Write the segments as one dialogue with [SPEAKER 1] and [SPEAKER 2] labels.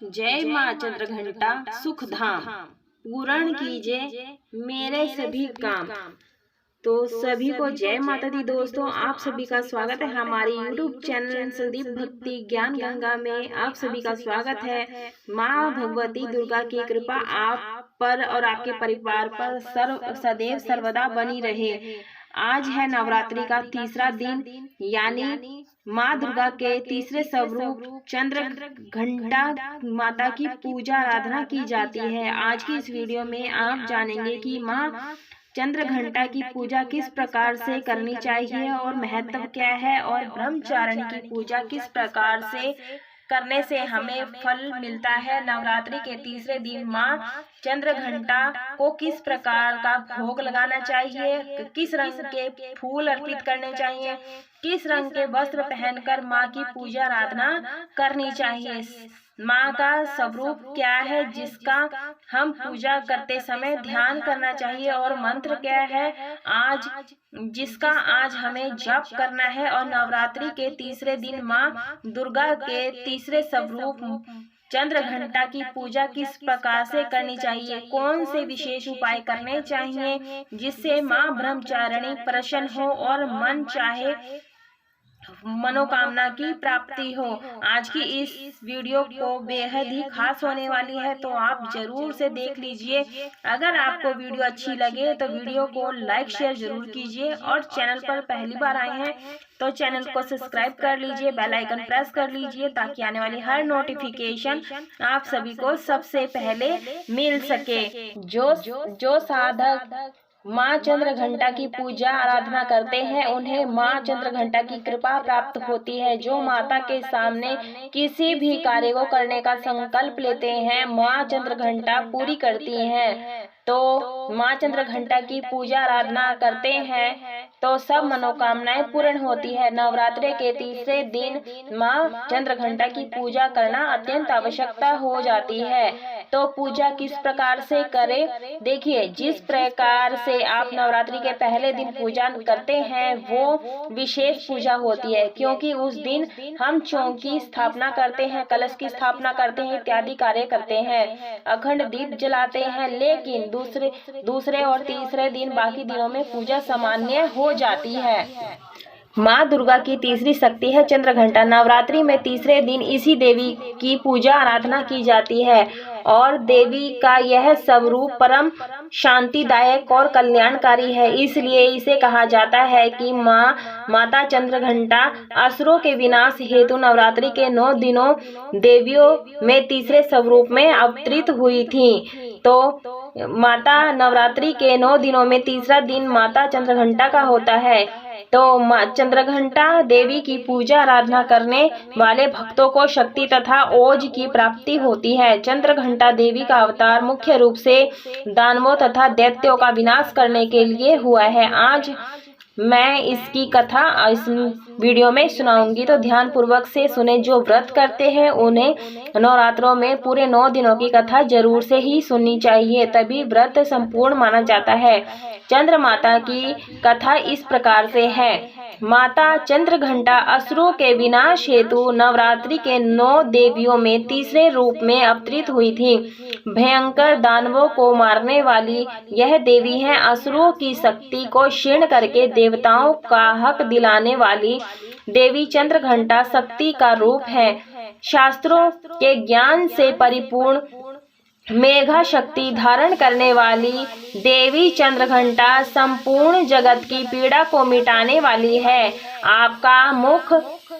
[SPEAKER 1] जय माँ चंद्रघंटा सुख धाम, पूर्ण कीजिए मेरे सभी काम। तो सभी को जय माता दी दोस्तों, आप सभी का स्वागत है हमारे YouTube चैनल संदीप भक्ति ज्ञान गंगा में। आप सभी का स्वागत है। माँ भगवती दुर्गा की कृपा आप पर और आपके परिवार पर सदैव सर्वदा बनी रहे। आज है नवरात्रि का तीसरा दिन, यानी माँ दुर्गा के तीसरे स्वरूप चंद्रघंटा माता की पूजा आराधना की जाती है। आज की इस वीडियो में आप जानेंगे कि माँ चंद्रघंटा की पूजा किस प्रकार से करनी चाहिए और महत्व क्या है, और ब्रह्मचारिणी की पूजा किस प्रकार से करने से हमें फल मिलता है। नवरात्रि के तीसरे दिन माँ चंद्रघंटा को किस प्रकार का भोग लगाना चाहिए, किस रंग के फूल अर्पित करने चाहिए, किस रंग के वस्त्र पहनकर माँ की पूजा आराधना करनी चाहिए, माँ का स्वरूप क्या है जिसका हम पूजा करते समय ध्यान करना चाहिए, और मंत्र क्या है आज जिसका आज हमें जप करना है, और नवरात्रि के तीसरे दिन माँ दुर्गा के तीसरे स्वरूप चंद्रघंटा की पूजा किस प्रकार से करनी चाहिए, कौन से विशेष उपाय करने चाहिए जिससे माँ ब्रह्मचारिणी प्रसन्न हो और मन चाहे मनोकामना की प्राप्ति हो। आज की इस वीडियो को बेहद ही खास होने वाली है, तो आप जरूर से देख लीजिए। अगर आपको वीडियो अच्छी लगे तो वीडियो को लाइक शेयर जरूर कीजिए, और चैनल पर पहली बार आए हैं तो चैनल को सब्सक्राइब कर लीजिए, बेल आइकन प्रेस कर लीजिए ताकि आने वाली हर नोटिफिकेशन आप सभी को सबसे पहले मिल सके। जो साधक माँ चंद्रघंटा की पूजा आराधना करते हैं उन्हें माँ चंद्रघंटा की कृपा प्राप्त होती है। जो माता के सामने किसी भी कार्य को करने का संकल्प लेते हैं माँ चंद्रघंटा पूरी करती हैं। तो माँ चंद्रघंटा की पूजा आराधना करते हैं तो सब मनोकामनाएं पूर्ण होती है। नवरात्रि के तीसरे दिन माँ चंद्रघंटा की पूजा करना अत्यंत आवश्यकता हो जाती है। तो पूजा किस प्रकार से करें, देखिए, जिस प्रकार से आप नवरात्रि के पहले दिन पूजा करते हैं वो विशेष पूजा होती है, क्योंकि उस दिन हम चौक की स्थापना करते हैं, कलश की स्थापना करते हैं, इत्यादि कार्य करते हैं, अखंड दीप जलाते हैं। लेकिन दूसरे और तीसरे दिन बाकी दिनों में पूजा सामान्य हो जाती है। माँ दुर्गा की तीसरी शक्ति है चंद्रघंटा। नवरात्रि में तीसरे दिन इसी देवी की पूजा आराधना की जाती है, और देवी का यह स्वरूप परम शांतिदायक और कल्याणकारी है। इसलिए इसे कहा जाता है कि माता चंद्रघंटा असुरों के विनाश हेतु नवरात्रि के 9 दिनों देवियों में तीसरे स्वरूप में अवतरित हुई थी। तो माता नवरात्रि के 9 दिनों में तीसरा दिन माता चंद्रघंटा का होता है। तो चंद्रघंटा देवी की पूजा आराधना करने वाले भक्तों को शक्ति तथा ओज की प्राप्ति होती है। चंद्रघंटा देवी का अवतार मुख्य रूप से दानवों तथा दैत्यों का विनाश करने के लिए हुआ है। आज मैं इसकी कथा इस वीडियो में सुनाऊंगी, तो ध्यान पूर्वक से सुने। जो व्रत करते हैं उन्हें नवरात्रों में पूरे 9 दिनों की कथा जरूर से ही सुननी चाहिए, तभी व्रत संपूर्ण माना जाता है। चंद्र माता की कथा इस प्रकार से है। माता चंद्रघंटा असुरों के विनाश हेतु नवरात्रि के 9 देवियों में तीसरे रूप में अवतरित हुई थी। भयंकर दानवों को मारने वाली यह देवी है। असुरों की शक्ति को क्षीण करके देवताओं का हक दिलाने वाली देवी चंद्रघंटा शक्ति का रूप है। शास्त्रों के ज्ञान से परिपूर्ण मेघा शक्ति धारण करने वाली देवी चंद्रघंटा संपूर्ण जगत की पीड़ा को मिटाने वाली है। आपका मुख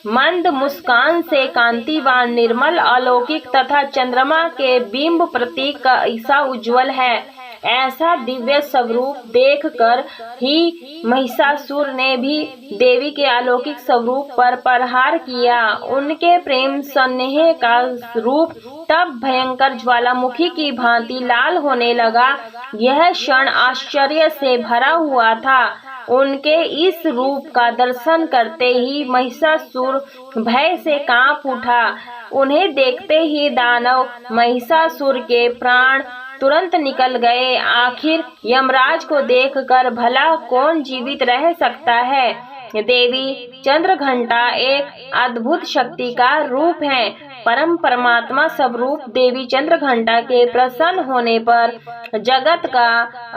[SPEAKER 1] मंद मुस्कान से कांतिवान, निर्मल, अलौकिक तथा चंद्रमा के बिंब प्रतीक का ऐसा उज्जवल है। ऐसा दिव्य स्वरूप देखकर ही महिषासुर ने भी देवी के अलौकिक स्वरूप पर प्रहार किया। उनके प्रेम स्नेह का रूप तब भयंकर ज्वालामुखी की भांति लाल होने लगा। यह क्षण आश्चर्य से भरा हुआ था। उनके इस रूप का दर्शन करते ही महिषासुर भय से कांप उठा। उन्हें देखते ही दानव महिषासुर के प्राण तुरंत निकल गए। आखिर यमराज को देखकर भला कौन जीवित रह सकता है। देवी चंद्रघंटा एक अद्भुत शक्ति का रूप है। परम परमात्मा स्वरूप देवी चंद्रघंटा के प्रसन्न होने पर जगत का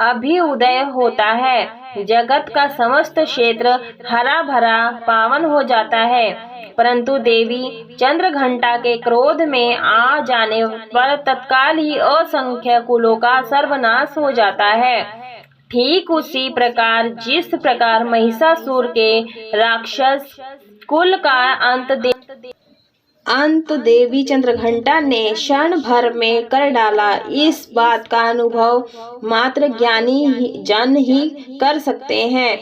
[SPEAKER 1] अभ्युदय होता है। जगत का समस्त क्षेत्र हरा भरा पावन हो जाता है। परंतु देवी चंद्रघंटा के क्रोध में आ जाने पर तत्काल ही असंख्य कुलों का सर्वनाश हो जाता है। ठीक उसी प्रकार जिस प्रकार महिषासुर के राक्षस कुल का अंत देवी चंद्रघंटा ने क्षण भर में कर डाला, इस बात का अनुभव मात्र ज्ञानी जन ही कर सकते हैं।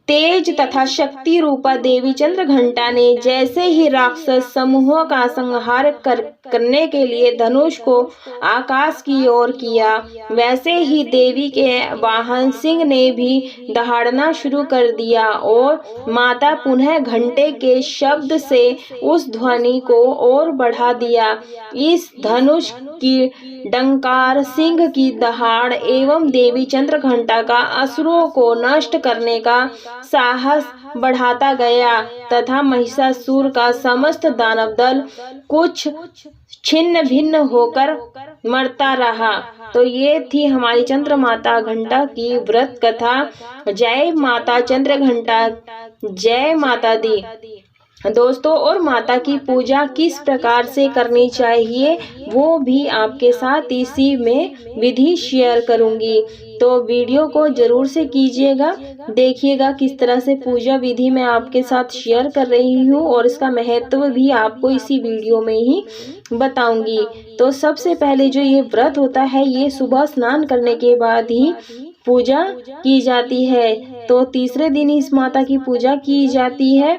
[SPEAKER 1] तेज तथा शक्ति रूपा देवी चंद्रघंटा ने जैसे ही राक्षस समूहों का संहार करने के लिए धनुष को आकाश की ओर किया, वैसे ही देवी के वाहन सिंह ने भी दहाड़ना शुरू कर दिया और माता पुनः घंटे के शब्द से उस ध्वनि को और बढ़ा दिया। इस धनुष की डंकार, सिंह की दहाड़ एवं देवी चंद्रघंटा का असुरों को नष्ट करने का साहस बढ़ाता गया तथा महिषासुर का समस्त दानव दल कुछ छिन्न भिन्न होकर मरता रहा। तो ये थी हमारी चंद्रमाता घंटा की व्रत कथा। जय माता चंद्रघंटा, जय माता दी। दोस्तों, और माता की पूजा किस प्रकार से करनी चाहिए वो भी आपके साथ इसी में विधि शेयर करूंगी, तो वीडियो को जरूर से कीजिएगा। देखिएगा किस तरह से पूजा विधि मैं आपके साथ शेयर कर रही हूँ और इसका महत्व भी आपको इसी वीडियो में ही बताऊंगी। तो सबसे पहले जो ये व्रत होता है, ये सुबह स्नान करने के बाद ही पूजा की जाती है। तो तीसरे दिन इस माता की पूजा की जाती है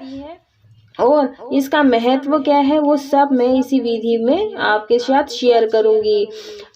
[SPEAKER 1] और इसका महत्व क्या है वो सब मैं इसी विधि में आपके साथ शेयर करूंगी।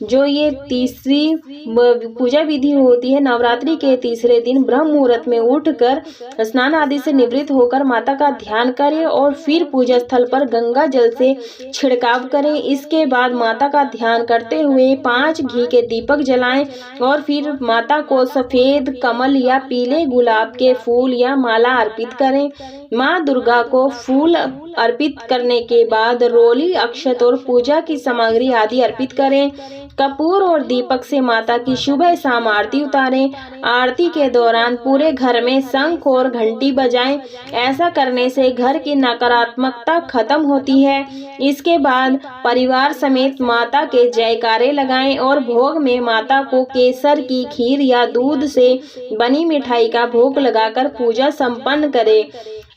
[SPEAKER 1] जो ये तीसरी पूजा विधि होती है, नवरात्रि के तीसरे दिन ब्रह्म मुहूर्त में उठकर स्नान आदि से निवृत्त होकर माता का ध्यान करें और फिर पूजा स्थल पर गंगा जल से छिड़काव करें। इसके बाद माता का ध्यान करते हुए 5 घी के दीपक जलाएं और फिर माता को सफेद कमल या पीले गुलाब के फूल या माला अर्पित करें। माँ दुर्गा को फूल अर्पित करने के बाद रोली, अक्षत और पूजा की सामग्री आदि अर्पित करें। कपूर और दीपक से माता की सुबह शाम आरती उतारें। आरती के दौरान पूरे घर में शंख और घंटी बजाएं। ऐसा करने से घर की नकारात्मकता खत्म होती है। इसके बाद परिवार समेत माता के जयकारे लगाएं और भोग में माता को केसर की खीर या दूध से बनी मिठाई का भोग लगाकर पूजा संपन्न करें।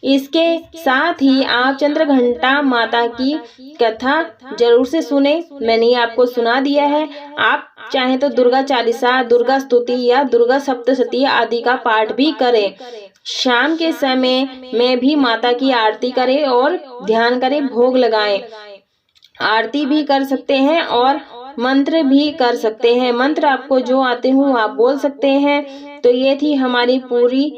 [SPEAKER 1] इसके साथ ही आप चंद्रघंटा माता की कथा जरूर से सुने। मैंने आपको सुना दिया है। आप चाहें तो दुर्गा चालीसा, दुर्गा स्तुति या दुर्गा सप्तशती आदि का पाठ भी करें। शाम के समय में भी माता की आरती करें और ध्यान करें, भोग लगाएं। आरती भी कर सकते हैं और मंत्र भी कर सकते हैं। मंत्र आपको जो आते हो आप बोल सकते हैं। तो ये थी हमारी पूरी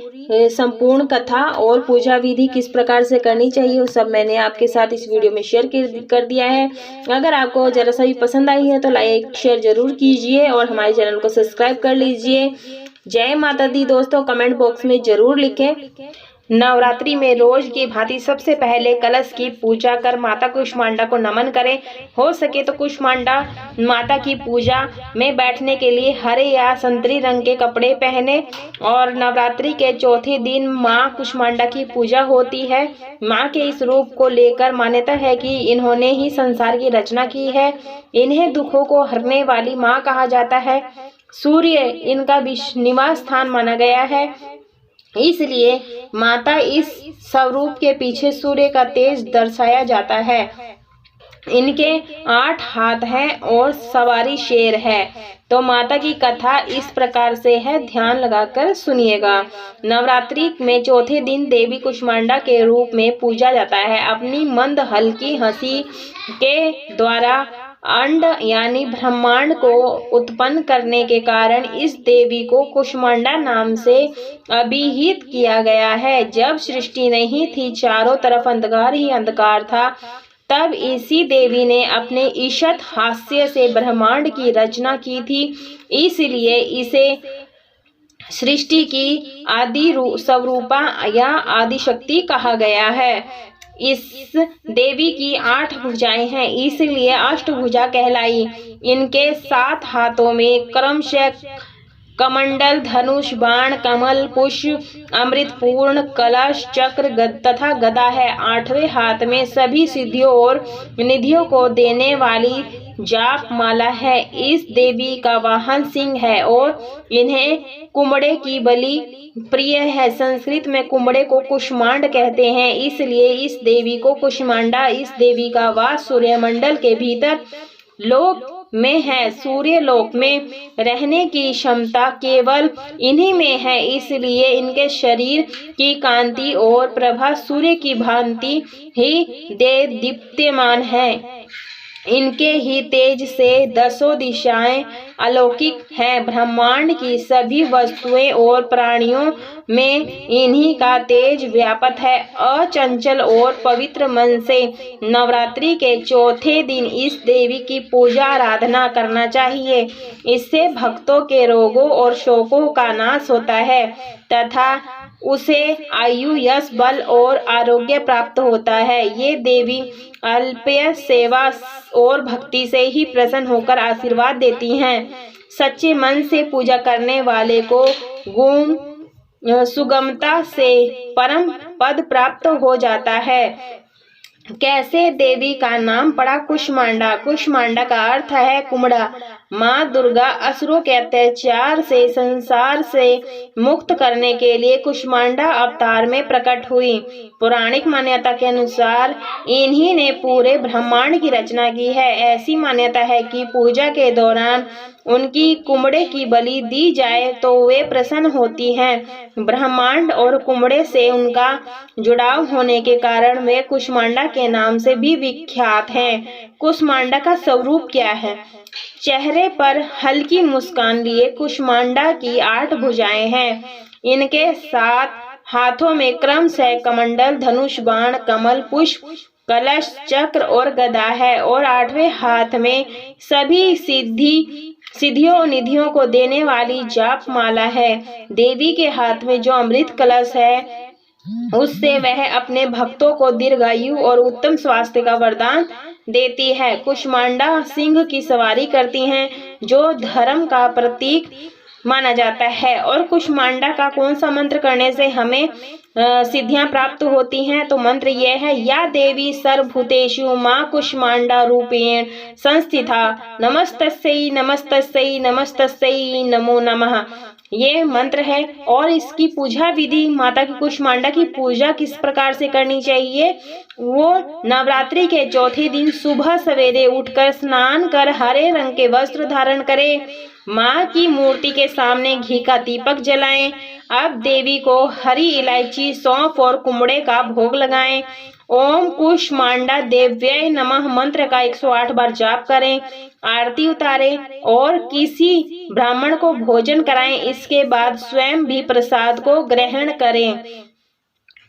[SPEAKER 1] संपूर्ण कथा और पूजा विधि किस प्रकार से करनी चाहिए वो सब मैंने आपके साथ इस वीडियो में शेयर कर दिया है। अगर आपको जरा सा भी पसंद आई है तो लाइक शेयर जरूर कीजिए और हमारे चैनल को सब्सक्राइब कर लीजिए। जय माता दी। दोस्तों, कमेंट बॉक्स में जरूर लिखें। नवरात्रि में रोज की भांति सबसे पहले कलश की पूजा कर माता कुष्मांडा को नमन करें। हो सके तो कुष्मांडा माता की पूजा में बैठने के लिए हरे या संतरी रंग के कपड़े पहने। और नवरात्रि के चौथे दिन माँ कुष्मांडा की पूजा होती है। माँ के इस रूप को लेकर मान्यता है कि इन्होंने ही संसार की रचना की है। इन्हें दुखों को हरने वाली माँ कहा जाता है। सूर्य इनका निवास स्थान माना गया है, इसलिए माता इस स्वरूप के पीछे सूर्य का तेज दर्शाया जाता है। इनके 8 हाथ हैं और सवारी शेर है। तो माता की कथा इस प्रकार से है, ध्यान लगाकर सुनिएगा। नवरात्रि में चौथे दिन देवी कुष्मांडा के रूप में पूजा जाता है। अपनी मंद हल्की हंसी के द्वारा अंड यानी ब्रह्मांड को उत्पन्न करने के कारण इस देवी को कुष्मांडा नाम से अभिहित किया गया है। जब सृष्टि नहीं थी, चारों तरफ अंधकार ही अंधकार था, तब इसी देवी ने अपने ईशत हास्य से ब्रह्मांड की रचना की थी। इसलिए इसे सृष्टि की आदि स्वरूपा या आदि शक्ति कहा गया है। इस देवी की 8 भुजाएं हैं, इसलिए अष्टभुजा कहलाई। इनके 7 हाथों में क्रमशः कमंडल, धनुष, बाण, कमल, पुष्प, अमृतपूर्ण, कलश, चक्र तथा गदा है। 8वें हाथ में सभी सिद्धियों और निधियों को देने वाली जाप माला है। इस देवी का वाहन सिंह है और इन्हें कुम्हड़े की बलि प्रिय है। संस्कृत में कुम्हड़े को कुष्मांड कहते हैं, इसलिए इस देवी को कुष्मांडा। इस देवी का वास सूर्यमंडल के भीतर लोक में है। सूर्य लोक में रहने की क्षमता केवल इन्हीं में है, इसलिए इनके शरीर की कांति और प्रभा सूर्य की भांति ही दीप्यमान है। इनके ही तेज से 10 दिशाएं अलौकिक हैं। ब्रह्मांड की सभी वस्तुएं और प्राणियों में इन्हीं का तेज व्यापक है। अचंचल और पवित्र मन से नवरात्रि के चौथे दिन इस देवी की पूजा आराधना करना चाहिए। इससे भक्तों के रोगों और शोकों का नाश होता है तथा उसे आयु, यश, बल और आरोग्य प्राप्त होता है। ये देवी अल्पीय सेवा और भक्ति से ही प्रसन्न होकर आशीर्वाद देती हैं। सच्चे मन से पूजा करने वाले को गुण सुगमता से परम पद प्राप्त हो जाता है। कैसे देवी का नाम पड़ा कुष्मांडा? कुष्मांडा का अर्थ है कुम्हड़ा। माँ दुर्गा असुरों के अत्याचार से संसार से मुक्त करने के लिए कुष्मांडा अवतार में प्रकट हुई। पौराणिक मान्यता के अनुसार इन्हीं ने पूरे ब्रह्मांड की रचना की है। ऐसी मान्यता है कि पूजा के दौरान उनकी कुम्हड़े की बलि दी जाए तो वे प्रसन्न होती हैं। ब्रह्मांड और कुम्हड़े से उनका जुड़ाव होने के कारण वे कुष्मांडा के नाम से भी विख्यात हैं। कुष्मांडा का स्वरूप क्या है? चेहरे पर हल्की मुस्कान लिए कुष्मांडा की 8 भुजाएं हैं। इनके 7 हाथों में क्रमशः कमंडल, धनुष, बाण, कमल, पुष्प, कलश, चक्र और गदा है और 8वें हाथ में सभी सिद्धियों निधियों को देने वाली जाप माला है। देवी के हाथ में जो अमृत कलश है उससे वह अपने भक्तों को दीर्घायु और उत्तम स्वास्थ्य का वरदान देती है। कुष्मांडा सिंह की सवारी करती हैं जो धर्म का प्रतीक माना जाता है। और कुष्मांडा का कौन सा मंत्र करने से हमें सिद्धियां प्राप्त होती हैं? तो मंत्र यह है, या देवी सर्वभूतेषु माँ कुष्मांडा रूपेण संस्थिता नमस्तस्यै नमस्तस्यै नमस्तस्यै नमो नमः। ये मंत्र है। और इसकी पूजा विधि, माता की कुष्मांडा की पूजा किस प्रकार से करनी चाहिए? वो नवरात्रि के चौथे दिन सुबह सवेरे उठकर स्नान कर हरे रंग के वस्त्र धारण करें। माँ की मूर्ति के सामने घी का दीपक जलाएं। अब देवी को हरी इलायची, सौंफ और कुम्हड़े का भोग लगाएं। ओम कुष्मांडा देव्यै नमः मंत्र का 108 बार जाप करें। आरती उतारें और किसी ब्राह्मण को भोजन कराएं। इसके बाद स्वयं भी प्रसाद को ग्रहण करें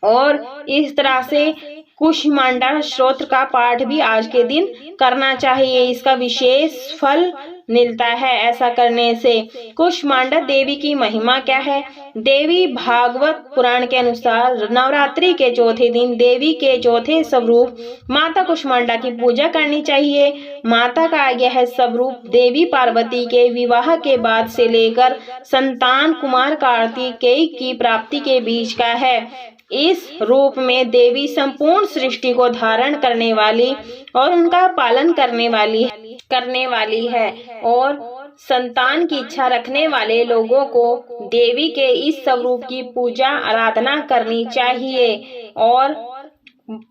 [SPEAKER 1] और इस तरह से कुष्मांडा स्तोत्र का पाठ भी आज के दिन करना चाहिए। इसका विशेष फल मिलता है ऐसा करने से। कुष्मांडा देवी की महिमा क्या है? देवी भागवत पुराण के अनुसार नवरात्रि के चौथे दिन देवी के चौथे स्वरूप माता कुष्मांडा की पूजा करनी चाहिए। माता का यह स्वरूप देवी पार्वती के विवाह के बाद से लेकर संतान कुमार कार्तिकेय की प्राप्ति के बीच का है। इस रूप में देवी संपूर्ण सृष्टि को धारण करने वाली और उनका पालन करने वाली है और संतान की इच्छा रखने वाले लोगों को देवी के इस स्वरूप की पूजा आराधना करनी चाहिए। और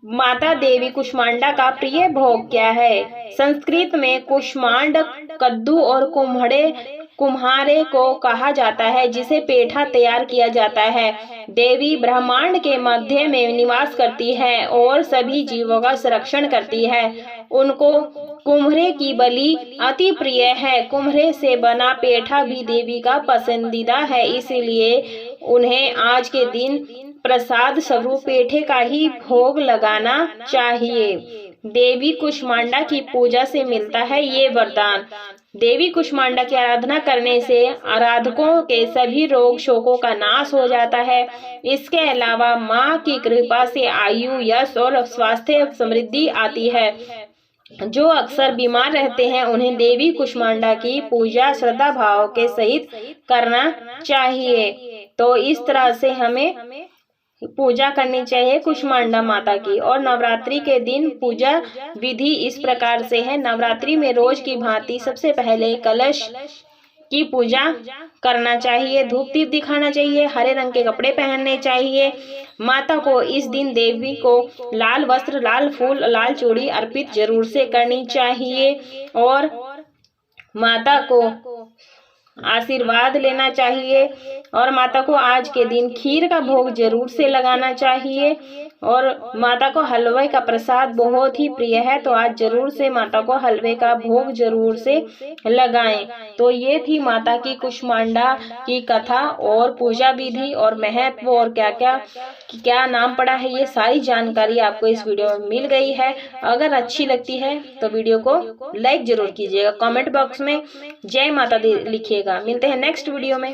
[SPEAKER 1] माता देवी कुष्मांडा का प्रिय भोग क्या है? संस्कृत में कुष्मांड कद्दू और कुम्हारे को कहा जाता है जिसे पेठा तैयार किया जाता है। देवी ब्रह्मांड के मध्य में निवास करती है और सभी जीवों का संरक्षण करती है। उनको कुम्हरे की बलि अति प्रिय है। कुम्हरे से बना पेठा भी देवी का पसंदीदा है, इसलिए उन्हें आज के दिन प्रसाद स्वरूप पेठे का ही भोग लगाना चाहिए। देवी कुष्मांडा की पूजा से मिलता है ये वरदान, देवी कुष्मांडा की आराधना करने से आराधकों के सभी रोग शोकों का नाश हो जाता है। इसके अलावा माँ की कृपा से आयु, यश और स्वास्थ्य समृद्धि आती है। जो अक्सर बीमार रहते हैं उन्हें देवी कुष्मांडा की पूजा श्रद्धा भाव के सहित करना चाहिए। तो इस तरह से हमें पूजा करनी चाहिए कुष्मांडा माता की। और नवरात्रि के दिन पूजा विधि इस प्रकार से है। नवरात्रि में रोज की भांति सबसे पहले कलश की पूजा करना चाहिए, धूप दीप दिखाना चाहिए, हरे रंग के कपड़े पहनने चाहिए। माता को इस दिन देवी को लाल वस्त्र, लाल फूल, लाल चूड़ी अर्पित जरूर से करनी चाहिए और माता को आशीर्वाद लेना चाहिए। और माता को आज के दिन खीर का भोग जरूर से लगाना चाहिए। और माता को हलवे का प्रसाद बहुत ही प्रिय है, तो आज जरूर से माता को हलवे का भोग जरूर से लगाएं। तो ये थी माता की कुष्मांडा की कथा और पूजा विधि और महत्व और क्या नाम पड़ा है, ये सारी जानकारी आपको इस वीडियो में मिल गई है। अगर अच्छी लगती है तो वीडियो को लाइक जरूर कीजिएगा, कमेंट बॉक्स में जय माता दी लिखिएगा। मिलते हैं नेक्स्ट वीडियो में।